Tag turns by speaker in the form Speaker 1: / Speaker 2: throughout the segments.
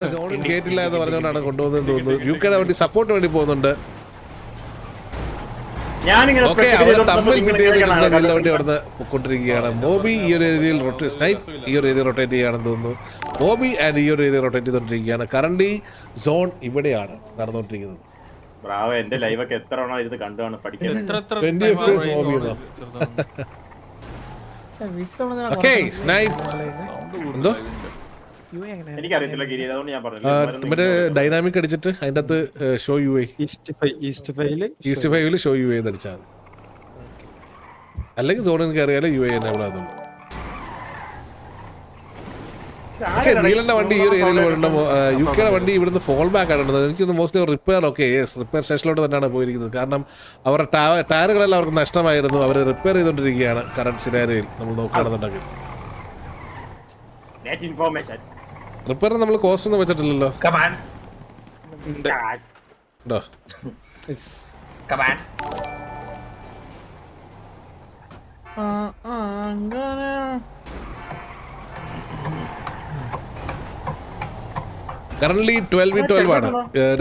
Speaker 1: സോണിൽ കേറ്റില്ല എന്ന് പറഞ്ഞുകൊണ്ടാണ് കൊണ്ടുപോകുന്നത് തോന്നുന്നു. യുകെയുടെ വണ്ടി സപ്പോർട്ട് വേണ്ടി പോകുന്നുണ്ട്. ഓക്കെ, അവർ തമ്മിൽ കിട്ടിയ വണ്ടി അവിടെ പൊക്കൊണ്ടിരിക്കുകയാണ്. മോബി ഈ ഒരു ഏരിയയിൽ സ്നൈപ്പ് ഈ ഒരു ഏരിയ റൊട്ടേറ്റ് ചെയ്യുകയാണെന്ന് തോന്നുന്നു. മോബി ആൻഡ് ഈ ഒരു ഏരിയ റൊട്ടേറ്റ് ചെയ്തുകൊണ്ടിരിക്കുകയാണ്. കറന്റ് സോൺ ഇവിടെയാണ് നടന്നുകൊണ്ടിരിക്കുന്നത്.
Speaker 2: എന്റെ ലൈവൊക്കെ എത്ര കണ്ടാണ്
Speaker 1: മറ്റേ ഡൈനാമിക് അടിച്ചിട്ട് അതിന്റെ അകത്ത് ഷോ യു ഈസ്റ്റ് ഫൈവില് ഷോ യു അടിച്ചാൽ മതി. അല്ലെങ്കിൽ സോണിൽ കയറിയാലേ യു എന്നെ അവിടെ അതുള്ളൂ. നീലന്റെ വണ്ടി ഈ ഒരു ഏരിയയിൽ യുകെയുടെ വണ്ടി ഇവിടുന്ന് ഫോൾ ബാക്ക് ആണ്. എനിക്കൊന്ന് മോസ്റ്റ്ലി റിപ്പയർ റിപ്പയർ സ്റ്റേഷനിലോട്ട് തന്നെയാണ് പോയിരിക്കുന്നത്. കാരണം അവരുടെ ടയറുകളെല്ലാം അവർക്ക് നഷ്ടമായിരുന്നു. അവർ റിപ്പയർ ചെയ്തുകൊണ്ടിരിക്കുകയാണ് കറന്റ് സിനാരിയോയിൽ നമ്മൾ നോക്കുകയാണെന്നുണ്ടെങ്കിൽ. റിപ്പയർ നമ്മൾ കോസ്റ്റ് ഒന്നും വെച്ചിട്ടില്ലല്ലോ. കറന്റ്ലി 12v12 ആണ്.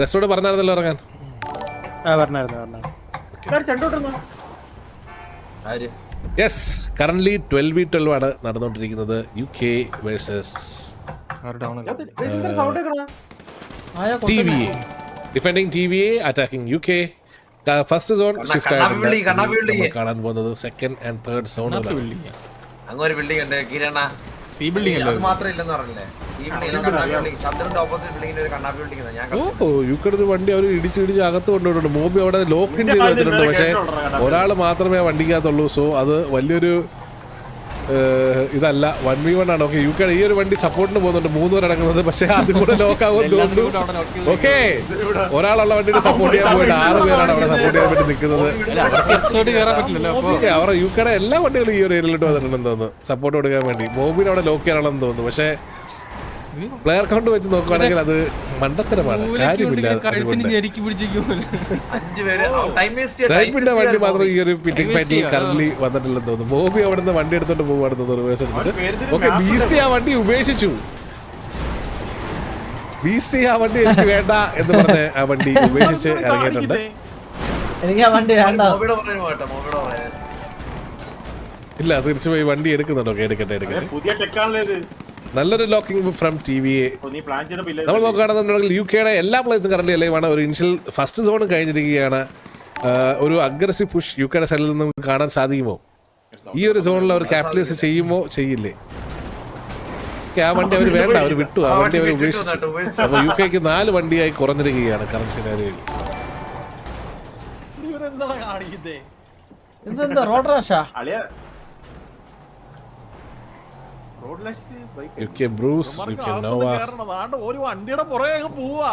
Speaker 1: രസോട് പറഞ്ഞായിരുന്നല്ലോ ഇറങ്ങാൻ. യെസ്, കറന്റ്ലി 12v12 ആണ് നടന്നുകൊണ്ടിരിക്കുന്നത്. UK versus TVA. Defending TVA, attacking UK. First zone shift ആയിട്ടുണ്ട്. കാണാൻ പോകുന്നത് സെക്കൻഡ് ആൻഡ് തേർഡ് സോൺ.
Speaker 3: അങ്ങൊരു ബിൽഡിംഗ് ഉണ്ട് കിരണ, മാത്രം ഇല്ലെന്ന് പറഞ്ഞില്ലേ?
Speaker 1: യുകെയുടെ ഒരു വണ്ടി അവർ ഇടിച്ച് അകത്ത് കൊണ്ടുപോയിട്ടുണ്ട്. മോബി അവിടെ ലോക്കിൻ ചെയ്ത് വെച്ചിട്ടുണ്ട്. പക്ഷെ ഒരാൾ മാത്രമേ ആ വണ്ടിക്കകത്തുള്ളൂ. സോ അത് വലിയൊരു ഇതല്ല, 1v1 ആണ്. ഓക്കെ, യുകെയുടെ ഈ ഒരു വണ്ടി സപ്പോർട്ടിന് പോകുന്നുണ്ട്. 3 പേർ അടങ്ങുന്നത്. പക്ഷെ അതും കൂടെ ലോക്കാവുമെന്ന് തോന്നുന്നു. ഓക്കെ, ഒരാളുള്ള വണ്ടിയുടെ സപ്പോർട്ട് ചെയ്യാൻ പോയിട്ട് 6 പേരാണ് അവിടെ സപ്പോർട്ട് ചെയ്യാൻ വേണ്ടി നിൽക്കുന്നത്. അവരുടെ യുകെയുടെ എല്ലാ വണ്ടികളും ഈ ഒരു ഏരിയയിലോട്ട് വന്നിട്ടുണ്ടെന്ന് തോന്നുന്നു സപ്പോർട്ട് കൊടുക്കാൻ വേണ്ടി. മോബിനെ അവിടെ ലോക്ക് ചെയ്യാനാണെന്ന് തോന്നുന്നു. പക്ഷേ പ്ലെയർ കൗണ്ട് വെച്ച് നോക്കുകയാണെങ്കിൽ അത് മണ്ടത്തരമാണ്, കാര്യമില്ല. ടൈപ്പിന്റെ വണ്ടി മാത്രം ഈ ഒരു പിറ്റിംഗ് ഫൈറ്റിൽ കറന്റ് വന്നിട്ടില്ലെന്ന് തോന്നുന്നു. മോബി അവിടെ നിന്ന് വണ്ടി എടുത്തോണ്ട് പോകുവാണെന്ന് തോന്നുന്നു. ഓക്കെ, ബീസ്റ്റ് ആ വണ്ടി ഉപേക്ഷിച്ചു. ബീസ്റ്റ് ആ വണ്ടി എനിക്ക് വേണ്ട എന്ന് പറഞ്ഞ് ആ വണ്ടി ഉപേക്ഷിച്ച് ഇറങ്ങിയിട്ടുണ്ട്. ഇല്ല, തീർച്ചയായും വണ്ടി എടുക്കുന്നുണ്ടോ? എടുക്കട്ടെ. നല്ലൊരു ലോക്കിംഗ് ഫ്രം TVA. നമ്മൾ നോക്കുകയാണെന്നുണ്ടെങ്കിൽ യുകെയുടെ എല്ലാ പ്ലേസും കറന്റ് ലൈവാണ്. ഒരു ഇനിഷ്യൽ ഫസ്റ്റ് സോൺ കഴിഞ്ഞിരിക്കുകയാണ്. ഒരു അഗ്രസീവ് പുഷ് യുകെയുടെ സൈഡിൽ നിന്ന് കാണാൻ സാധിക്കുമോ? ഈ ഒരു സോണിൽ അവർ ക്യാപിറ്റലൈസ് ചെയ്യുമോ ചെയ്യില്ലേ? ആ വണ്ടി അവർ വേണ്ട, അവർ വിട്ടു. ആ വണ്ടി അവർ ഉപേക്ഷിച്ചു. അപ്പൊ യുകെക്ക് 4 വണ്ടിയായി കുറഞ്ഞിരിക്കുകയാണ് current സിനാരിയോയിൽ. UK Bruce, UK Nova.
Speaker 4: ഒരു വണ്ടിയുടെ പുറകെ പോവാ.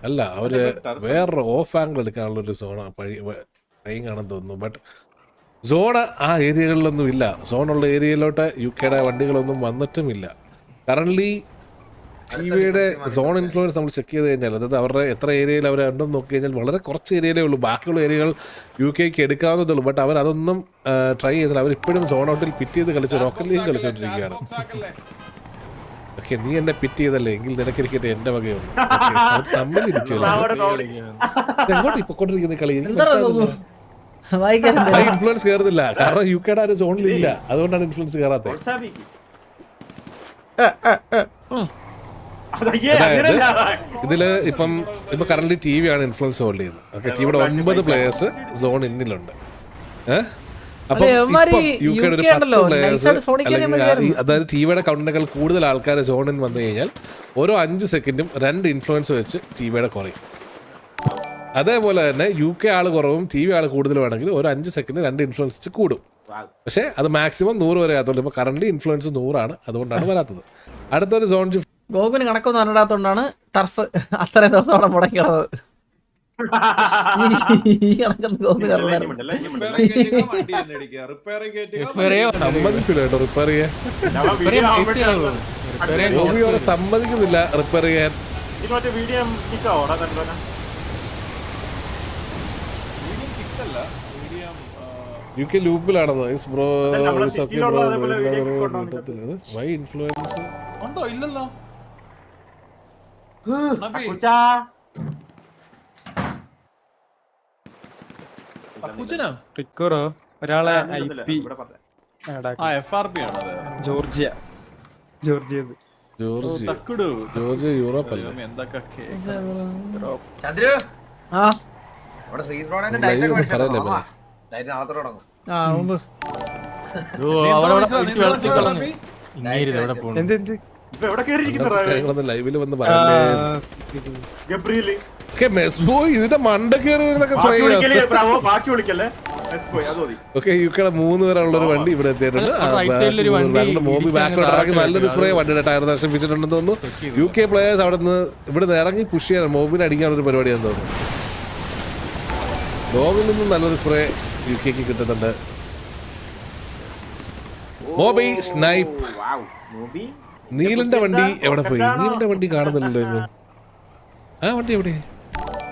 Speaker 1: അല്ല, അവര് വേറൊരു ഓഫ് ആംഗിൾ എടുക്കാനുള്ള ഒരു സോണ ട്രെയിൻ ആണെന്ന് തോന്നുന്നു. ബട്ട് സോൺ ആ ഏരിയകളിലൊന്നും ഇല്ല. സോണുള്ള ഏരിയയിലോട്ട് യുകെയുടെ വണ്ടികളൊന്നും വന്നിട്ടുമില്ല. കറന്റ്ലി TVയുടെ സോൺ ഇൻഫ്ലുവൻസ് നമ്മൾ ചെക്ക് ചെയ്ത് കഴിഞ്ഞാൽ, അതായത് അവരുടെ എത്ര ഏരിയയിൽ അവർ ഉണ്ടെന്ന് നോക്കി കഴിഞ്ഞാൽ വളരെ കുറച്ച് ഏരിയയിലേ ഉള്ളൂ. ബാക്കിയുള്ള ഏരിയകൾ UKക്ക് എടുക്കാവുന്നതേ ഉള്ളൂ. ബട്ട് അവരതൊന്നും ട്രൈ ചെയ്തില്ല. അവരിപ്പോഴും സോൺ ഔട്ടിൽ പിറ്റ് ചെയ്ത് കളിച്ച് റോക്കറ്റ് ലീഗ് കളിച്ചുകൊണ്ടിരിക്കുകയാണ്. ഓക്കെ, നീ എന്നെ പിറ്റ് ചെയ്തല്ലേ, എങ്കിൽ നിനക്കിരിക്കട്ടെ എന്റെ വകയുണ്ട്. തമ്മിൽ എങ്ങോട്ട് ഇപ്പൊ കൊണ്ടിരിക്കുന്ന കളി ഇൻഫ്ലുവൻസ് കയറുന്നില്ല. കാരണം യുകെയുടെ ഒരു സോണിലില്ല, അതുകൊണ്ടാണ് ഇൻഫ്ലുവൻസ് കയറാത്തത്. ഇതില് ഇപ്പൊ കറന്റ് TV ആണ് ഇൻഫ്ലുവൻസ് ഹോൾഡ് ചെയ്യുന്നത്. ഓക്കെ, TVയുടെ 9 പ്ലേയേഴ്സ് സോൺ ഇന്നിലുണ്ട്. അപ്പം യുകെയുടെ ഒരു 10 പ്ലേയേഴ്സ്, അതായത് TVയുടെ കൗണ്ടിനേക്കാൾ കൂടുതൽ ആൾക്കാർ സോണിൽ വന്നു കഴിഞ്ഞാൽ ഓരോ 5 സെക്കൻഡും 2 ഇൻഫ്ലുവൻസ് വെച്ച് TVയുടെ കുറയും. അതേപോലെ തന്നെ UK ആള് കുറവും TV ആള് കൂടുതലുമാണെങ്കിൽ ഓരോ 5 സെക്കൻഡ് 2 ഇൻഫ്ലുവൻസ് വെച്ച് കൂടും. പക്ഷേ അത് മാക്സിമം 100 വരെ ആകത്തുള്ളൂ. ഇപ്പൊ കറന്റ് ഇൻഫ്ലുവൻസ് 100 ആണ്, അതുകൊണ്ടാണ് വരാത്തത്. അടുത്തൊരു സോൺ ഷിഫ്റ്റ്
Speaker 5: ഗോകുന് കണക്കൊന്നും അറിയാത്തോണ്ടാണ് ടർഫ് അത്രയും ദിവസം അവിടെ മുടക്കിയത്.
Speaker 1: സമ്മതിക്കുന്നില്ല റിപ്പയർ ചെയ്യാൻ. UK ലൂപ്പിലാണെന്നോ ബ്രോ
Speaker 2: അതല്ല, നമ്മളെ സിറ്റിയിലുള്ള അതേപോലെ വീഡിയോ
Speaker 1: വൈ ഇൻഫ്ലുവൻസ്
Speaker 4: ഉണ്ടോ ഇല്ലല്ലോ
Speaker 2: കുച്ചാ.
Speaker 4: കുച്ചിനോ
Speaker 6: റിക്കോറോ ഒരാളെ
Speaker 2: ആ,
Speaker 6: ഐ
Speaker 2: ഇതില്ല,
Speaker 6: പി
Speaker 2: ഇവിടെ പറഞ്ഞെ.
Speaker 4: ആ FRP ആണ് അതെ
Speaker 6: ജോർജിയ ജോർജിയത്
Speaker 1: ജോർജിയ യൂറോപ്പ് അല്ലേ
Speaker 4: എന്തൊക്കെ
Speaker 3: ചന്ദ്രു
Speaker 5: ആ
Speaker 3: അവിടെ ശ്രീധരനോടെ
Speaker 1: ലൈവ്
Speaker 3: ഡയറ്റ്
Speaker 1: ഒന്നും പറയല്ലേ
Speaker 3: മേടിച്ചോ
Speaker 1: മോനെ?
Speaker 3: ഡയറ്റ് നാളെ തുടങ്ങും
Speaker 5: ആ മുമ്പ്
Speaker 6: എന്ത് എന്ത്
Speaker 2: ഇപ്പൊ എവിടെ കേറിയിരിക്കുന്നു
Speaker 1: കാര്യങ്ങളൊന്നും ലൈവിൽ വന്ന് പറയല്ലേ
Speaker 2: ഗബ്രിയല്?
Speaker 1: ഓക്കെ മെസ്ബോയ് ഇതിന്റെ മണ്ട കയറി വരുന്നൊക്കെ
Speaker 2: ബാക്കി വിളിക്കല് ബ്രാവോ, ബാക്കി വിളിക്കല്ലേ പോയി അത് മതി.
Speaker 1: ഓക്കെ യുകെയുടെ 3 പേരുള്ള ഒരു വണ്ടി ഇവിടെ എത്തിയിട്ടുണ്ട് മോബി ബാക്കിലോട്ട് ഇറങ്ങി നല്ലൊരു സ്പ്രേ വണ്ടിയുടെ ടയർ നശിപ്പിച്ചിട്ടുണ്ടെന്ന് തോന്നുന്നു. UK പ്ലേയേഴ്സ് അവിടെ നിന്ന് ഇവിടെ നിന്ന് ഇറങ്ങി പുഷ് ചെയ്യാൻ മോബിനെ അടിക്കാനുള്ള ഒരു പരിപാടിയാണെന്ന് തോന്നുന്നു. ലോകിൽ നിന്നും നല്ലൊരു സ്പ്രേ UK കിട്ടുന്നുണ്ട്. മോബി സ്നൈപ്പ്.
Speaker 2: Oh, wow. മൂബി
Speaker 1: നീലന്റെ വണ്ടി എവിടെ പോയി? നീലന്റെ വണ്ടി കാണുന്നില്ലല്ലോ എങ്ങും. ആ വണ്ടി എവിടെ?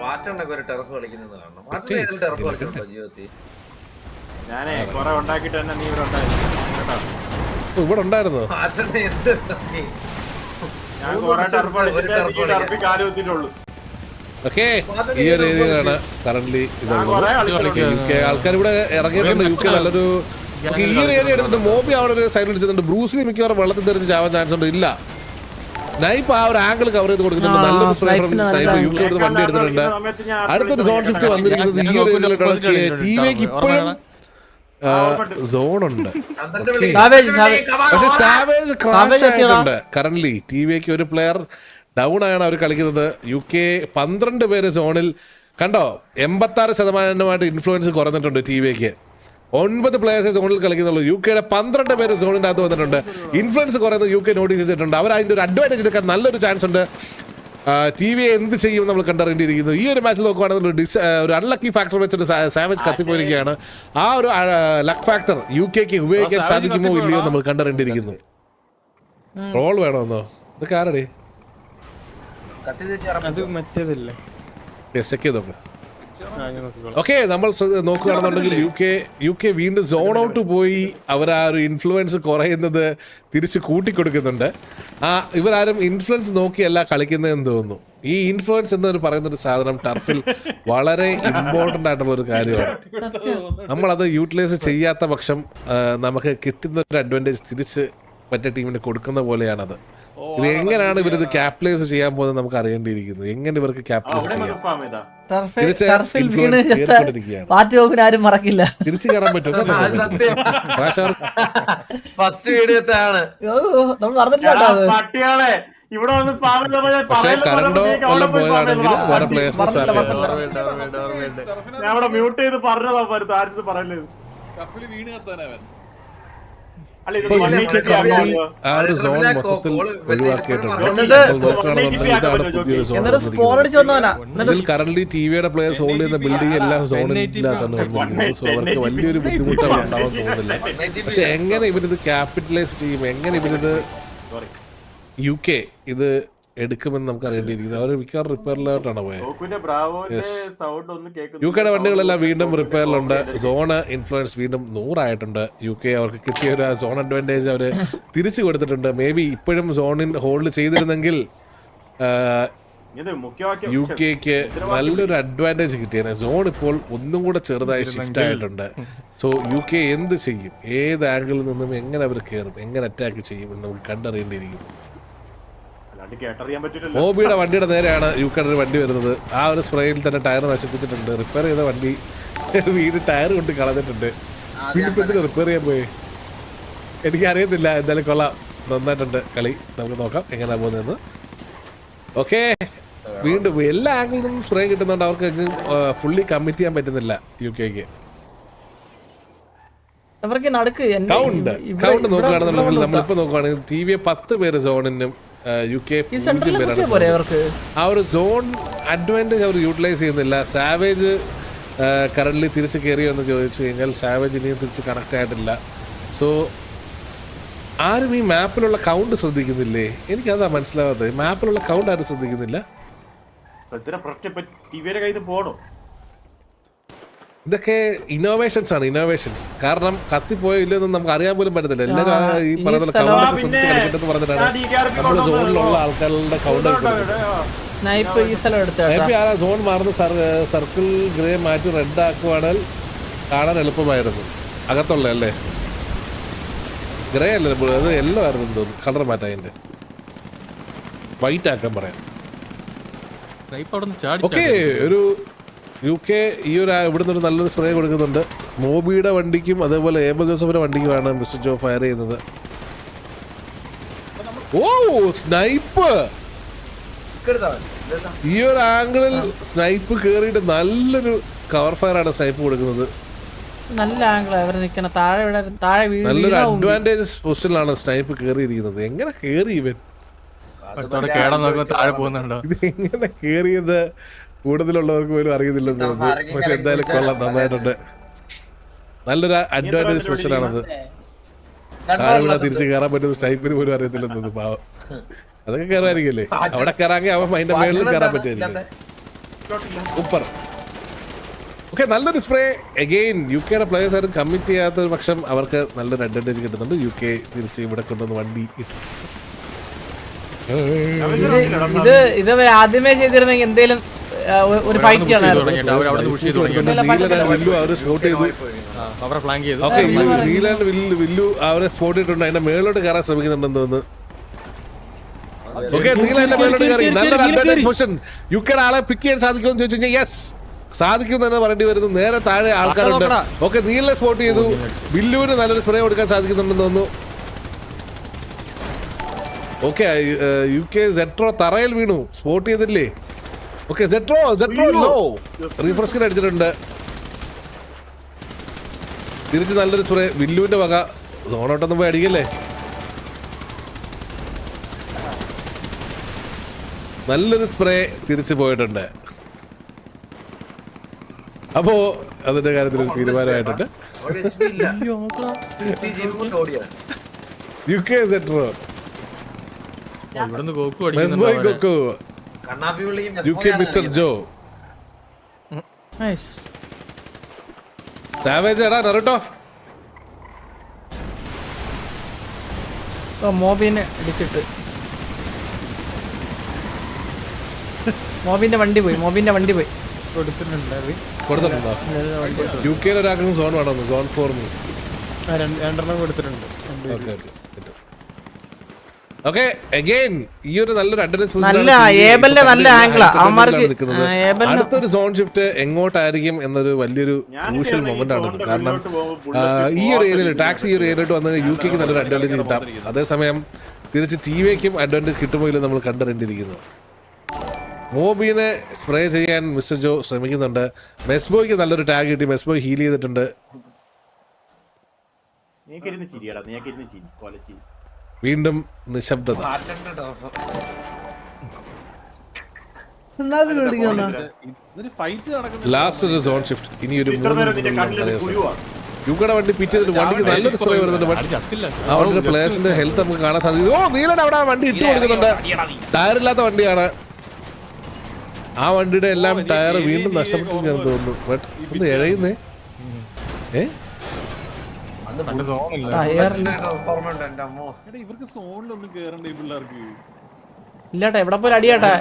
Speaker 3: മാറ്റണ്ടൊക്കെ ഒരു ടെറഫ് കളിക്കുന്നത് കാണണം. മാറ്റം ടെറഫ് കളിച്ചിട്ടുണ്ടോ ജീവിതത്തിൽ?
Speaker 2: ഞാനേ കൊറേ ഉണ്ടാക്കിട്ട് തന്നെ നീ ഇവിടെ ഉണ്ടായിരുന്നു കേട്ടോ.
Speaker 1: ഓ, ഇവിടെ ഉണ്ടായിരുന്നോ?
Speaker 3: മാറ്റണ്ട എന്ത് ഉണ്ടാക്കി?
Speaker 2: ഞാൻ കൊറേ ടർഫ് കളിച്ചിട്ട് ഈ ടർഫിൽ കാല് കുത്തിയിട്ടുള്ളൂ.
Speaker 1: ഓക്കെ ഈ ഒരു ഏരിയയിലാണ് കറന്റ് ഇതുള്ളത്. UK ആൾക്കാർ ഇവിടെ ഇറങ്ങിയിട്ടുണ്ട്. UK നല്ലൊരു ഓക്കെ ഈ ഒരു ഏരിയ എടുത്തിട്ട് മോബി അവിടെ ഒരു സൈഡ് അടിച്ചിട്ടുണ്ട്. ബ്രൂസ്ലി മിക്കവാറും വെള്ളത്തിൽ തെറിച്ച് ചാവാൻ ചാൻസ് ഉണ്ട്. ഇല്ല സ്നൈപ്പ് ആ ഒരു ആംഗിൾ കവർ ചെയ്ത് കൊടുക്കുന്നുണ്ട്. നല്ലൊരു സ്നൈപ്പ് UK എടുത്ത് വണ്ടി എടുത്തിട്ടുണ്ട്. അടുത്തൊരു സോൺ ഷിഫ്റ്റ് വന്നിരിക്കുന്നത് ഈ ഒരു ഏരിയയിലുള്ള TVക്ക് ഇപ്പോഴും സോൺ ഉണ്ട്. പക്ഷെ സാവേജ് ക്രാഷ് ആയിട്ടുണ്ട്. കറന്റ് TVക്ക് ഒരു പ്ലെയർ ഡൗൺ ആണ് അവർ കളിക്കുന്നത്. UK 12 പേര് സോണിൽ കണ്ടോ. 86% ഇൻഫ്ലുവൻസ് കുറഞ്ഞിട്ടുണ്ട് TVക്ക്. 9 പ്ലേയേഴ്സ് സോണിൽ കളിക്കുന്നുള്ളൂ. UKയുടെ 12 പേര് സോണിൻ്റെ അകത്ത് വന്നിട്ടുണ്ട്. ഇൻഫ്ലുവൻസ് കുറയുന്നത് UK നോട്ടീസ് ചെയ്തിട്ടുണ്ട്. അവർ അതിൻ്റെ ഒരു അഡ്വാൻറ്റേജ് എടുക്കാൻ നല്ലൊരു ചാൻസ് ഉണ്ട്. TV എന്ത് ചെയ്യും നമ്മൾ കണ്ടറിയേണ്ടിയിരിക്കുന്നു. ഈ ഒരു മാച്ചിൽ നോക്കുകയാണെങ്കിൽ ഒരു അൺലക്കി ഫാക്ടർ വെച്ചിട്ട് സാവേജ് കത്തിപ്പോയിരിക്കുകയാണ്. ആ ഒരു ലക്ക് ഫാക്ടർ UKക്ക് ഉപയോഗിക്കാൻ സാധിക്കുമോ ഇല്ലയോ നമ്മൾ കണ്ടറിയേണ്ടിയിരിക്കുന്നു. റോൾ വേണമെന്നോ? ഇതൊക്കെ ആരുടെ
Speaker 6: അത് മറ്റേതല്ലേ
Speaker 1: ചെക്ക് ചെയ്ത് നോക്കാം. ഓക്കെ നമ്മൾ നോക്കുകയാണെന്നുണ്ടെങ്കിൽ UK വീണ്ടും സോൺ ഔട്ട് പോയി അവർ ആ ഒരു ഇൻഫ്ലുവൻസ് കുറയുന്നത് തിരിച്ച് കൂട്ടിക്കൊടുക്കുന്നുണ്ട്. ഇവരാരും ഇൻഫ്ലുവൻസ് നോക്കിയല്ല കളിക്കുന്നതെന്ന് തോന്നുന്നു. ഈ ഇൻഫ്ലുവൻസ് എന്നൊരു പറയുന്നൊരു സാധനം ടർഫിൽ വളരെ ഇമ്പോർട്ടൻ്റ് ആയിട്ടുള്ള ഒരു കാര്യമാണ്. നമ്മളത് യൂട്ടിലൈസ് ചെയ്യാത്ത പക്ഷം നമുക്ക് കിട്ടുന്ന ഒരു അഡ്വാൻറ്റേജ് തിരിച്ച് മറ്റേ ടീമിന് കൊടുക്കുന്ന പോലെയാണത്. ഇത് എങ്ങനെയാണ് ഇവരിത് ക്യാപിറ്റലൈസ് ചെയ്യാൻ പോകുന്നത് നമുക്ക് അറിയേണ്ടിയിരിക്കുന്നു. എങ്ങനെ ഇവർക്ക് ക്യാപിറ്റലൈസ് ചെയ്യാം?
Speaker 5: ടർഫിൽ വീണ് ആരും മറക്കില്ല.
Speaker 1: തിരിച്ചു കയറാൻ പറ്റും.
Speaker 3: ഫസ്റ്റ് വീഡിയോത്താണ്
Speaker 5: നമ്മൾ മറന്നിട്ടില്ല.
Speaker 2: പട്ടികളെ ഇവിടെ വന്ന് സ്പാം
Speaker 1: പക്ഷേ കറണ്ടോ വല്ലതും പോയതാണെങ്കിൽ വേറെ പ്ലേയേഴ്സിനെ സ്വാപ്പ് ചെയ്യാം.
Speaker 2: ഞാൻ ഇവിടെ മ്യൂട്ട് ചെയ്ത് പറഞ്ഞതാ പരുത്ത് ആരും പറയല്ലേ.
Speaker 4: കപ്പിൽ വീണ് കത്താനവൻ
Speaker 2: അല്ല ഇത്
Speaker 1: ഇപ്പൊ UK ആ ഒരു സോൺ മൊത്തത്തിൽ ഒഴിവാക്കിയിട്ടുണ്ട്. ഇതിൽ കറന്റ് TVയുടെ പ്ലേയേഴ്സ് ഹോൾഡ് ചെയ്യുന്ന ബിൽഡിംഗ് എല്ലാം സോണില്ലാത്താണ് വന്നിരിക്കുന്നത്. സോ അവർക്ക് വലിയൊരു ബുദ്ധിമുട്ടാണ് ഉണ്ടാവാൻ പോകുന്നില്ല. പക്ഷെ എങ്ങനെ ഇവരിത് ക്യാപിറ്റലൈസ് ചെയ്യും, എങ്ങനെ ഇവരിത് UK ഇത് എടുക്കുമെന്ന് നമുക്ക് അറിയേണ്ടിയിരിക്കുന്നത്. അവർ മിക്കവാറും റിപ്പയറിലോട്ടാണ് പോയത്. UKയുടെ വണ്ടികളെല്ലാം വീണ്ടും റിപ്പയറിലുണ്ട്. സോണ് ഇൻഫ്ലുവൻസ് വീണ്ടും 100 ആയിട്ടുണ്ട്. UK അവർക്ക് കിട്ടിയ ഒരു സോൺ അഡ്വാൻറ്റേജ് അവർ തിരിച്ചു കൊടുത്തിട്ടുണ്ട്. മേ ബി ഇപ്പോഴും സോണിൻ ഹോൾഡ് ചെയ്തിരുന്നെങ്കിൽ UKക്ക് നല്ലൊരു അഡ്വാൻറ്റേജ് കിട്ടിയാണ്. സോൺ ഇപ്പോൾ ഒന്നും കൂടെ ചെറുതായി ഷിഫ്റ്റ് ആയിട്ടുണ്ട്. സോ UK എന്ത് ചെയ്യും, ഏത് ആംഗിളിൽ നിന്നും എങ്ങനെ അവർ കയറും, എങ്ങനെ അറ്റാക്ക് ചെയ്യും എന്ന് നമുക്ക് കണ്ടറിയേണ്ടിയിരിക്കുന്നു. മോബിയുടെ വണ്ടിയുടെ നേരെയാണ് UKയുടെ ഒരു വണ്ടി വരുന്നത്. ആ ഒരു സ്പ്രേയിൽ തന്നെ ടയർ നശിപ്പിച്ചിട്ടുണ്ട്. റിപ്പയർ ചെയ്ത വണ്ടി വീട് ടയർ കൊണ്ട് കളഞ്ഞിട്ടുണ്ട്. വീട്ടിൽ റിപ്പയർ ചെയ്യാൻ പോയി എനിക്കറിയത്തില്ല. എന്തായാലും കൊള്ളാം, നന്നായിട്ടുണ്ട് കളി. നമുക്ക് നോക്കാം എങ്ങനെയാ പോകുന്നതെന്ന്. ഓക്കെ വീണ്ടും എല്ലാ ആംഗിളിൽ നിന്നും സ്പ്രേ കിട്ടുന്നുണ്ട്. അവർക്ക് ഫുള്ളി കമ്മിറ്റ് ചെയ്യാൻ പറ്റുന്നില്ല UKക്ക്. കൗണ്ട് നോക്കുകയാണെന്നുണ്ടെങ്കിൽ നമ്മളിപ്പോ നോക്കുകയാണെങ്കിൽ TV 10 പേര് സോണിനും UK 0 പേരാണ്. ആ ഒരു സോൺ അഡ്വാൻറ്റേജ് അവർ യൂട്ടിലൈസ് ചെയ്യുന്നില്ല. സാവേജ് കറന്റ് തിരിച്ച് കയറിയോ എന്ന് ചോദിച്ചു കഴിഞ്ഞാൽ സാവേജ് ഇനിയും തിരിച്ച് കണക്ട് ആയിട്ടില്ല. സോ ആരും ഈ മാപ്പിലുള്ള കൗണ്ട് ശ്രദ്ധിക്കുന്നില്ലേ? എനിക്കതാ മനസ്സിലാവാത്തത്. മാപ്പിലുള്ള കൗണ്ട് ആരും ശ്രദ്ധിക്കുന്നില്ല. ഇതൊക്കെ ഇന്നോവേഷൻസ് ആണ്, ഇന്നോവേഷൻസ്. കാരണം കത്തിപ്പോയോ ഇല്ലെന്ന് നമുക്ക് അറിയാൻ പോലും പറ്റത്തില്ല. എല്ലാവരും ഈ പറയുന്ന കൗണ്ടർ ശ്രദ്ധിച്ച് കളിക്കട്ടെന്ന് പറഞ്ഞിട്ടാണ് നമ്മുടെ സോണിലുള്ള ആൾക്കാരുടെ കൗണ്ടർ
Speaker 5: സ്നൈപ്പ് ഈ സ്ഥലം എടുത്ത
Speaker 1: ആ സോൺ മാറുന്ന സർക്കിൾ ഗ്രേ മാറ്റി റെഡ് ആക്കുവാണെങ്കിൽ കാണാൻ എളുപ്പമായിരുന്നു. അകത്തുള്ള അല്ലേ, ഗ്രേ അല്ലേ, അത് യെല്ലോ ആയിരുന്നു തോന്നുന്നു. കളർ മാറ്റാം, അതിന്റെ വൈറ്റ് ആക്കാൻ പറയാം. ഓക്കെ, ഒരു UK ഈ ഒരു ഇവിടുന്ന് ഒരു നല്ലൊരു സ്പ്രേ കൊടുക്കുന്നുണ്ട്. മോബിയുടെ വണ്ടിക്കും അതേപോലെ ഏബൽ ജോസഫിന്റെ വണ്ടിക്കുമാണ് മിസ്റ്റർ ജോ ഫയർ ചെയ്യുന്നത്. ഓ സ്നൈപ്പ്, ഈ ഒരു ആംഗിളിൽ സ്നൈപ്പ് കേറിയിട്ട് നല്ലൊരു കവർ ഫയർ ആണ് സ്നൈപ്പ് കൊടുക്കുന്നത്.
Speaker 5: നല്ല ആംഗിൾ അവർ നിൽക്കണ താഴെ
Speaker 1: നല്ലൊരു അഡ്വാൻറ്റേജസ് പൊസിഷനിലാണ് സ്നൈപ്പ് കേറിയിരിക്കുന്നത്. എങ്ങനെ കേറി ഇവൻ, ഇത് എങ്ങനെ കേറിയത് കൂടുതലുള്ളവർക്ക് പോലും അറിയുന്നില്ലെന്ന് തോന്നുന്നു. പക്ഷെ എന്തായാലും കൊള്ളാം, നന്നായിട്ടുണ്ട്. നല്ലൊരു അഡ്വാൻറ്റേജ് പൊസിഷനാണത്. താഴെ തിരിച്ച് കയറാൻ പറ്റുന്ന സ്നൈപ്പിന് പോലും അറിയത്തില്ലെന്ന് തോന്നുന്നു. പാവം, അതൊക്കെ കയറായിരിക്കല്ലേ, അവിടെ കയറാമെങ്കിൽ അവൻ അതിന്റെ മേളിൽ കയറാൻ പറ്റുമായിരിക്കും. സൂപ്പർ. ഓക്കെ, നല്ലൊരു സ്പ്രേ. അഗെയിൻ UK പ്ലേയേഴ്സ് ആരും കമ്മിറ്റ് ചെയ്യാത്ത പക്ഷം അവർക്ക് നല്ലൊരു അഡ്വാൻറ്റേജ് കിട്ടുന്നുണ്ട്. UK തിരിച്ച് ഇവിടെ കൊണ്ടുവന്ന് വണ്ടി
Speaker 5: ഇത് ആദ്യമേ ചെയ്തിരുന്നെങ്കിൽ എന്തേലും ഒരു ഫൈറ്റ്
Speaker 1: വില്ലു അവരെ സ്പോട്ട് ചെയ്തിട്ടുണ്ട്. അതിന്റെ മേലോട്ട് കയറാൻ ശ്രമിക്കുന്നുണ്ടെന്ന് തോന്നുന്നു. ഓക്കെ, നീലന്റെ മേലോട്ട് കയറി. നല്ലൊരു അഡ്വാൻറ്റേജ് പൊസിഷൻ. UK ആളെ പിക്ക് ചെയ്യാൻ സാധിക്കുമെന്ന് ചോദിച്ചു കഴിഞ്ഞാൽ യെസ്, സാധിക്കും തന്നെ പറയേണ്ടി വരുന്നു. നേരെ താഴെ ആൾക്കാരുണ്ട്. ഓക്കെ, നീലിനെ സ്പോട്ട് ചെയ്തു. വില്ലുവിന് നല്ലൊരു സ്പ്രേ കൊടുക്കാൻ സാധിക്കുന്നുണ്ടെന്ന് തോന്നുന്നു. ഓക്കെ, UK സെട്രോ തറയിൽ വീണു, സ്പോട്ട് ചെയ്തില്ലേ? ഓക്കെ, സെട്രോ ലോ റീഫ്രഷ്കിന് അടിച്ചിട്ടുണ്ട്. തിരിച്ച് നല്ലൊരു സ്പ്രേ വില്ലുവിന്റെ വക. സോണോട്ടൊന്നും പോയി അടിക്കല്ലേ. നല്ലൊരു സ്പ്രേ തിരിച്ചു പോയിട്ടുണ്ട്. അപ്പോ അതിന്റെ കാര്യത്തിൽ ഒരു തീരുമാനമായിട്ടുണ്ട്. UK സെട്രോ UK മിസ്റ്റർ ജോ സാവേജ് എടാ നറുട്ടോ
Speaker 5: മോബിനെ അടിച്ചിട്ട് മോബിന്റെ വണ്ടി പോയി
Speaker 1: കൊടുത്തിട്ടുണ്ടോ? UK ഒരാൾക്കും സോൺ വേണമെന്ന്, സോൺ 4
Speaker 6: രണ്ടെണ്ണം കൊടുത്തിട്ടുണ്ട്.
Speaker 1: ഓക്കെ, അഗൈൻ ഈ ഒരു നല്ലൊരു അടുത്തൊരു സോൺ ഷിഫ്റ്റ് എങ്ങോട്ടായിരിക്കും എന്നൊരു വലിയൊരു ക്രൂഷ്യൽ മൊമെന്റ് ആണ്. കാരണം ഈ ഒരു ഏരിയയിൽ ടാക്സി ഈ ഒരു ഏരിയയിലോട്ട് വന്നത് UK നല്ലൊരു അഡ്വാൻറ്റേജ് കിട്ടാം. അതേസമയം തിരിച്ച് TVക്കും അഡ്വാൻറ്റേജ് കിട്ടുമോ ഇല്ല നമ്മൾ കണ്ടറിഞ്ഞിരിക്കുന്നു. മോബിനെ സ്പ്രേ ചെയ്യാൻ മിസ്റ്റർ ജോ ശ്രമിക്കുന്നുണ്ട്. മെസ്ബോയ്ക്ക് നല്ലൊരു ടാഗ് കിട്ടി, മെസ്ബോയ് ഹീൽ ചെയ്തിട്ടുണ്ട്. വീണ്ടും നിശബ്ദത. ലാസ്റ്റ് ഒരു സോൺ ഷിഫ്റ്റ്. ഇനി ഒരു യുടെ വണ്ടി പിറ്റ് ചെയ്തിട്ട് വണ്ടിക്ക് നല്ലൊരു സ്പ്രേ വരുന്നുണ്ട്. ആ വണ്ടിയുടെ പ്ലേയേഴ്സിന്റെ ഹെൽത്ത് നമുക്ക് കാണാൻ സാധിക്കും. ഓ, നീലൻ അവിടെ ആ വണ്ടി ഇട്ട് കൊടുക്കുന്നുണ്ട്. ടയറില്ലാത്ത വണ്ടിയാണ്. ആ വണ്ടിയുടെ എല്ലാം ടയർ വീണ്ടും നഷ്ടപ്പെട്ടു ഞാൻ തോന്നുന്നു. ബട്ട് ഒന്ന് എഴയുന്നേ.
Speaker 5: ഇല്ലാട്ടെ, എവിടെ പോയി അടിയാട്ടെ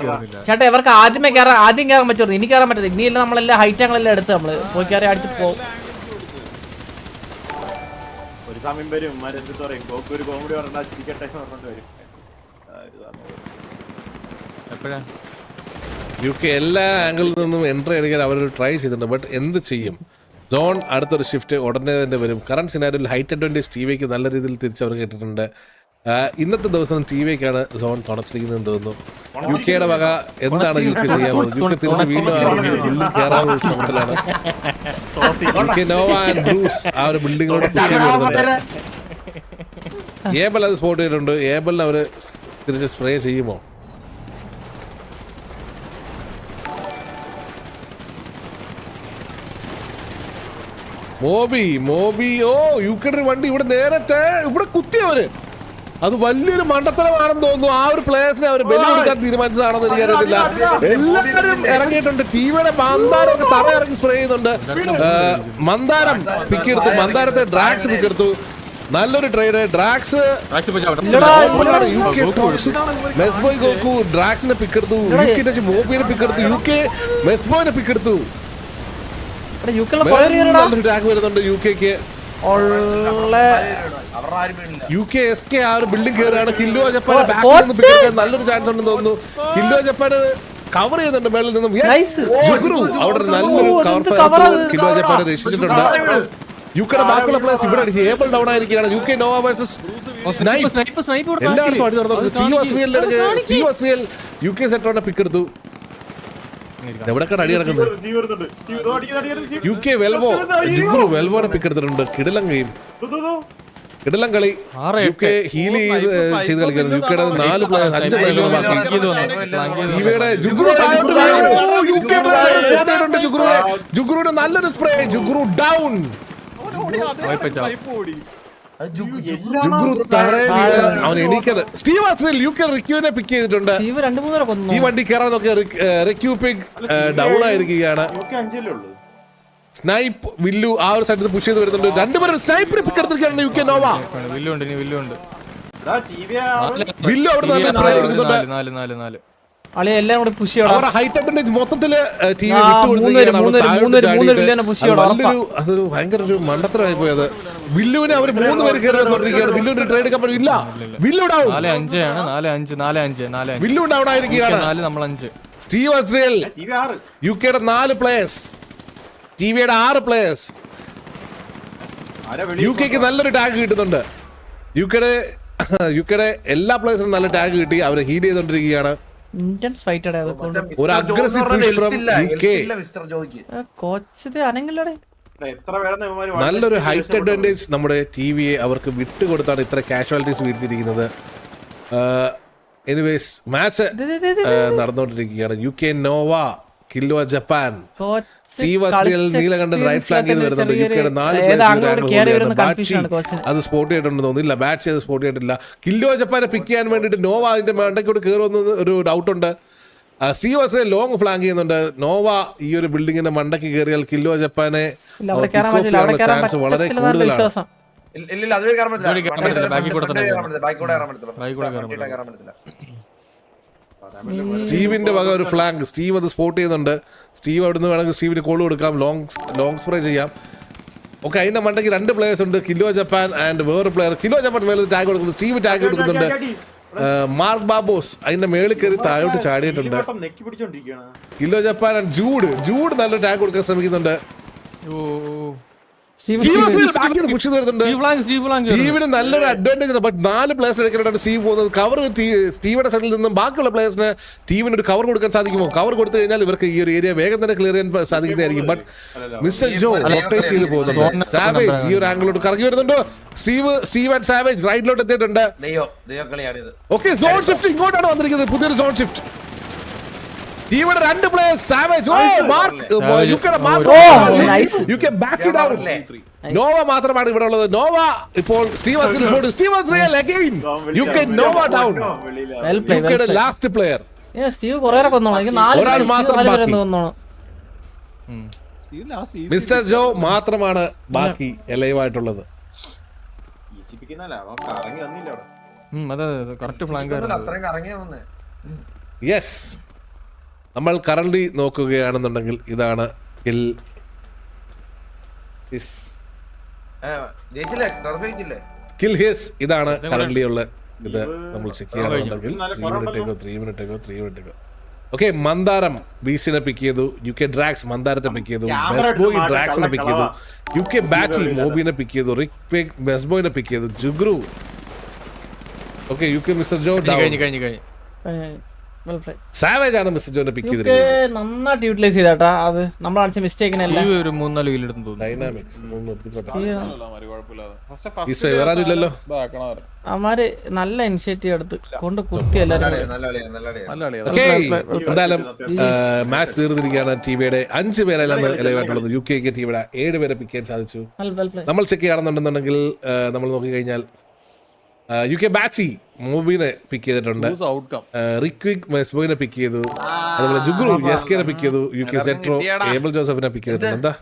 Speaker 5: ചേട്ടാ. ഇവർക്ക് ആദ്യം കയറാൻ പറ്റുള്ളൂ, ഇനി കയറാൻ പറ്റത്തില്ല. ഇനിയെല്ലാം നമ്മളെല്ലാം ഹൈറ്റ് ആംഗിളെല്ലാം എടുത്ത് നമ്മള് പോയി കയറി അടിച്ച് പോകും.
Speaker 2: ഒരു സമയം വരും ഒരു കോമഡി
Speaker 5: എപ്പോഴാ
Speaker 1: UK എല്ലാ ആംഗിളിൽ നിന്നും എൻട്രി അടിക്കാൻ അവർ ട്രൈ ചെയ്തിട്ടുണ്ട്. ബട്ട് എന്ത് ചെയ്യും? സോൺ അടുത്തൊരു ഷിഫ്റ്റ് ഉടനെ തന്നെ വരും. കറണ്ട് സിനാരിയോയിൽ ഹൈറ്റ് അഡ്വാൻറ്റേജ് TVക്ക് നല്ല രീതിയിൽ തിരിച്ച് അവർ കേട്ടിട്ടുണ്ട്. ഇന്നത്തെ ദിവസം TVക്കാണ് സോൺ തുണച്ചിരിക്കുന്നതെന്ന് തോന്നുന്നു. UK വക എന്താണ് UK ചെയ്യാൻ പോകുന്നത്? UK തിരിച്ച് വീണ്ടും ബിൽഡിംഗ് കയറാനുള്ള ശ്രമത്തിലാണ്. UK നോവ ആൻഡ് ബ്രൂസ് ആ ഒരു ബിൽഡിങ്ങിലോട്ട് പുഷ് ചെയ്ത് വരുന്നുണ്ട്. ഏബൽ അത് സ്പോട്ട് ചെയ്തിട്ടുണ്ട്. ഏബലിന് അവർ തിരിച്ച് സ്പ്രേ ചെയ്യുമോ? മോബി ഓ UK വണ്ടി ഇവിടെ നേരത്തെ ഇവിടെ കുത്തിയവര്. അത് വലിയൊരു മണ്ടത്തരമാണെന്ന് തോന്നുന്നു. ആ ഒരു പ്ലേയേഴ്സിനെ അവർ ബലി കൊടുക്കാൻ തീരുമാനിച്ചതാണെന്ന് എനിക്കറിയത്തില്ല. എല്ലാവരും ഇറങ്ങിയിട്ടുണ്ട്. ടീമിയുടെ മന്ദാരം ഒക്കെ തറ ഇറങ്ങി സ്പ്രേ ചെയ്യുന്നുണ്ട്. മന്ദാരം പിക്കെടുത്തു, മന്ദാരത്തെ ഡ്രാക്സ് പിക്കെടുത്തു. നല്ലൊരു ട്രേഡ്. ഡ്രാക്സ് mess boy Goku ഡ്രാക്സിനെ പിക്കെടുത്തു. മോബിനെ പിക്കെടുത്തു. UK മെസ്ബോയിനെ പിക്കെടുത്തു. നല്ലൊരു ടാഗ് വരുന്നുണ്ട് UKക്ക്. UK SK ആ ഒരു ബിൽഡിംഗ് കയറിയാണ്. കില്ലോ ജപ്പാൻ ബാക്കിൽ നിന്ന് പിക്കെടുക്കാൻ നല്ലൊരു ചാൻസ് ഉണ്ടെന്ന് തോന്നുന്നു. കില്ലോ ജപ്പാൻ കവർ ചെയ്യുന്നുണ്ട് മേളിൽ നിന്നും. ജുഗ്രു അവിടെ നല്ലൊരു കവർ കില്ലോ ജപ്പാനെ രക്ഷിച്ചിട്ടുണ്ട്. യുകെയുടെ ബാക്കിയുള്ള പ്ലേയേഴ്സ് ഇവിടെ ഏബിൾ ഡൗൺ ആയിരിക്കുകയാണ്. UK നോവ വേഴ്സസ് സ്നൈപ്പ് എല്ലായിടത്തും അടി നടന്നു. സ്റ്റീവ് അസ്രിയൽ UK സെറ്റോടെ പിക്കെടുത്തു. എവിടെയൊക്കെയാണ് അടി നടക്കുന്നത്? UK വെൽവോ ജുഗ്രു വെൽവോനെ പിക്കെടുത്തിട്ടുണ്ട്. കിടിലം ഗെയിം, കിടിലം കളി. UK ഹീൽ ചെയ്ത് കളിക്കുന്നത്. യുകെയുടെ 5 പ്ലേയേഴ്സ് ബാക്കി. ഇവയുടെ ജുഗ്രുവിന്റെ നല്ലൊരു സ്പ്രേ. ജുഗ്രു ഡൗൺ. അവൻ എണീക്കത്. സ്റ്റീവ് അസ്രിയൽ UK റിക്യൂവിനെ പിക്ക് ചെയ്തിട്ടുണ്ട്. ഈ വണ്ടി കയറാൻ നോക്കിയ റിക്യൂ പിക്ക് ഡൗൺ ആയിരിക്കുകയാണ്. സ്നൈപ്പ് വില്ലു ആ ഒരു സൈഡിൽ പുഷ് ചെയ്ത് വരുന്നുണ്ട്. രണ്ടുപേരും സ്നൈപ്പിനെ പിക്ക് എടുത്തിരിക്കുകയാണ് UK നോവ. വില്ലു അവിടെ നല്ല സ്പ്രേ എടുക്കുന്നുണ്ട്.
Speaker 5: എല്ലാം കൂടെ പുഷ്
Speaker 1: അവരുടെ ഹൈറ്റ് അഡ്വാൻറ്റേജ് മൊത്തത്തില് അതൊരു ഭയങ്കര ഒരു മണ്ടത്തരമായി പോയത്. വില്ലുവിനെ അവർ 3 പേര് കയറി വന്നോണ്ടിരിക്കുകയാണ്. വില്ലുവിന്റെ ട്രേഡ് കമ്പനി ഇല്ല. വില്ലു ഡൗൺ. വില്ലു ഡൗൺ ആയിരിക്കുകയാണ്. സ്റ്റീവ് അസ്രിയൽ UKയുടെ 4 പ്ലേയേഴ്സ്, TVയുടെ 6 പ്ലേയേഴ്സ്. UKക്ക് നല്ലൊരു ടാഗ് കിട്ടുന്നുണ്ട്. യുകെയുടെ എല്ലാ പ്ലേയേഴ്സിനും നല്ല ടാഗ് കിട്ടി. അവരെ ഹീൽ ചെയ്തോണ്ടിരിക്കുകയാണ്. ഒരു അഗ്രസീവ് പുഷ് ഫ്രം UK. നല്ലൊരു ഹൈറ്റ് അഡ്വാൻറ്റേജ് നമ്മുടെ TVയെ അവർക്ക് വിട്ടുകൊടുത്താണ് ഇത്ര കാഷ്വാലിറ്റീസ് വീഴ്ത്തിയിരിക്കുന്നത്. എനിവേസ് മാച്ച് നടന്നുകൊണ്ടിരിക്കുകയാണ്. UK നോവ കില്ലോ Japan. Steve Azriel Neelakandan right ഫ്ലാങ്കിൽ വരുന്നുണ്ട്. യുകെയുടെ 4 അത് സ്പോട്ട് ചെയ്തിട്ടുണ്ടെന്ന് തോന്നുന്നില്ല. ബാറ്റ് ചെയ്ത് സ്പോട്ട് ചെയ്തിട്ടില്ല. കില്ലോ ജപ്പാനെ പിക്ക് ചെയ്യാൻ വേണ്ടിയിട്ട് നോവ അതിന്റെ മണ്ടയ്ക്കോട് കയറുമെന്ന് ഒരു ഡൗട്ട് ഉണ്ട്. സ്റ്റീവ് അസ്രിയൽ ലോങ് ഫ്ലാങ്ക് ചെയ്യുന്നുണ്ട്. നോവ ഈ ഒരു ബിൽഡിങ്ങിന്റെ മണ്ടയ്ക്ക് കയറിയാൽ കില്ലോ ജപ്പാനെ ചാൻസ് വളരെ കൂടുതലാണ്. സ്റ്റീവിന്റെ വക ഒരു ഫ്ലാങ്ക്. സ്റ്റീവ് അത് സ്പോട്ട് ചെയ്യുന്നുണ്ട്. സ്റ്റീവ് അവിടുന്ന് വേണമെങ്കിൽ സ്റ്റീവിന് കോൾ കൊടുക്കാം. ലോങ് സ്പ്രേ ചെയ്യാം. ഓക്കെ, അതിന്റെ മണ്ടയ്ക്ക് 2 പ്ലേയേഴ്സ് ഉണ്ട്. കില്ലോ ജപ്പാൻ ആൻഡ് വേറൊരു പ്ലെയർ. കില്ലോ ജപ്പാൻ മേളിൽ ടാഗ് കൊടുക്കുന്നു. സ്റ്റീവ് ടാഗ് കൊടുക്കുന്നുണ്ട്. മാർക്ക് ബാബോസ് അതിന്റെ മേളിൽ കയറി താഴോട്ട് ചാടിയിട്ടുണ്ട്. കില്ലോ ജപ്പാൻ ആൻഡ് ജൂഡ് നല്ല ടാഗ് കൊടുക്കാൻ ശ്രമിക്കുന്നുണ്ട്. സ്റ്റീവിന് നല്ലൊരു അഡ്വാൻറ്റേജ് ഉണ്ട്. ബട്ട് 4 പ്ലേയേഴ്സ് എടുക്കാനാണ് സ്റ്റീവ് പോകുന്നത്. കവർ സ്റ്റീവിന്റെ സൈഡിൽ നിന്നും ബാക്കിയുള്ള പ്ലേയേഴ്സിന് ടീമിന് ഒരു കവർ കൊടുക്കാൻ സാധിക്കുമോ? കവർ കൊടുത്തു കഴിഞ്ഞാൽ ഇവർക്ക് ഈ ഒരു ഏരിയ വേഗം തന്നെ ക്ലിയർ ചെയ്യാൻ സാധിക്കുന്നതായിരിക്കും. ബട്ട് മിസ്റ്റർ ജോ റൊട്ടേറ്റ് ചെയ്ത് പോകുന്നുണ്ട്. സാവേജ് ഈ ഒരു ആംഗിളോട്ട് കറങ്ങി വരുന്നുണ്ട്. സ്റ്റീവ് ആൻഡ് സാവേജ് റൈറ്റിലോട്ട് എത്തിയിട്ടുണ്ട്. ഓക്കെ, സോൺ ഷിഫ്റ്റ് ഇങ്ങോട്ടാണ് വന്നിരിക്കുന്നത്. പുതിയൊരു സോൺ ഷിഫ്റ്റ്. ടീമിന്റെ 2 പ്ലേയേഴ്സ് സാവേജ് നോവ മാത്രമാണ് ഇവിടെ ഉള്ളത്. നോവ ഇപ്പോൾ Steve Azriel again UK Nova down. യുകെയുടെ ലാസ്റ്റ് പ്ലെയർ ഒരാൾ മാത്രം. മിസ്റ്റർ ജോ മാത്രമാണ് ബാക്കി ലൈവ് ആയിട്ടുള്ളത്. യെസ്, നമ്മൾ കറന്റ് നോക്കുകയാണെന്നുണ്ടെങ്കിൽ ഇതാണ് ഇതാണ് കറന്റ് ഉള്ള ഇത്. നമ്മൾ ചെക്ക് ചെയ്യുകയാണെന്നുണ്ടെങ്കിൽ 3 മിനിറ്റ്. ഓക്കെ, മന്ദാരം ബീസിനെ പിക്ക് ചെയ്തു. UK ഡ്രാക്സ് മന്ദാരത്തെ പിക്ക് ചെയ്തു. മെസ്ബോയ് ഡ്രാക്സിനെ പിക്ക് ചെയ്തു. UK ബാച്ചി മോബിനെ പിക്ക് ചെയ്തു. റിക് മെസ്ബോയിനെ പിക്ക് ചെയ്തു. ജുഗ്രു. ഓക്കെ, UK മിസ്റ്റർ ജോ സാവേജ് ആണ് മിസ്റ്റർ ജോനെ പിക്ക് ചെയ്തിരിക്കുന്നത്.
Speaker 5: നന്നായിട്ട് യൂട്ടിലൈസ് ചെയ്താട്ടാ. അത് നമ്മൾ അടിച്ച മിസ്റ്റേക്കിനല്ല.
Speaker 6: ഒരു 3-4 കിൽ എടുത്തു.
Speaker 1: ഡൈനാമിക്സ്
Speaker 5: അവന്മാര് നല്ല ഇനിഷ്യേറ്റീവ് എടുത്ത് കൊണ്ട് കുത്തി എല്ലാരും.
Speaker 1: എന്തായാലും മാച്ച് തീർന്നിരിക്കുകയാണ്. TVയുടെ 5 പേരെല്ലാം ലൈവായിട്ടുള്ളത്. UKക്ക് TVയുടെ 7 പേരെ പിക്ക് ചെയ്യാൻ സാധിച്ചു. നമ്മൾ ചെക്ക് ചെയ്യുകയാണെന്നുണ്ടെന്നുണ്ടെങ്കിൽ നമ്മൾ നോക്കിക്കഴിഞ്ഞാൽ യു കെ ബാച്ചി മൂബിനെ പിക്ക് ചെയ്തിട്ടുണ്ട്.
Speaker 4: ഔട്ട്കം
Speaker 1: റിക്വിക് മെസ്ബോയിനെ പിക്ക് ചെയ്തു. അതുപോലെ ജുഗ്രു എസ്കെനെ പിക്ക് ചെയ്തു. യു കെ സെട്രോ ഏബിൾ ജോസഫിനെ പിക്ക് ചെയ്തിട്ടുണ്ട്. എന്താ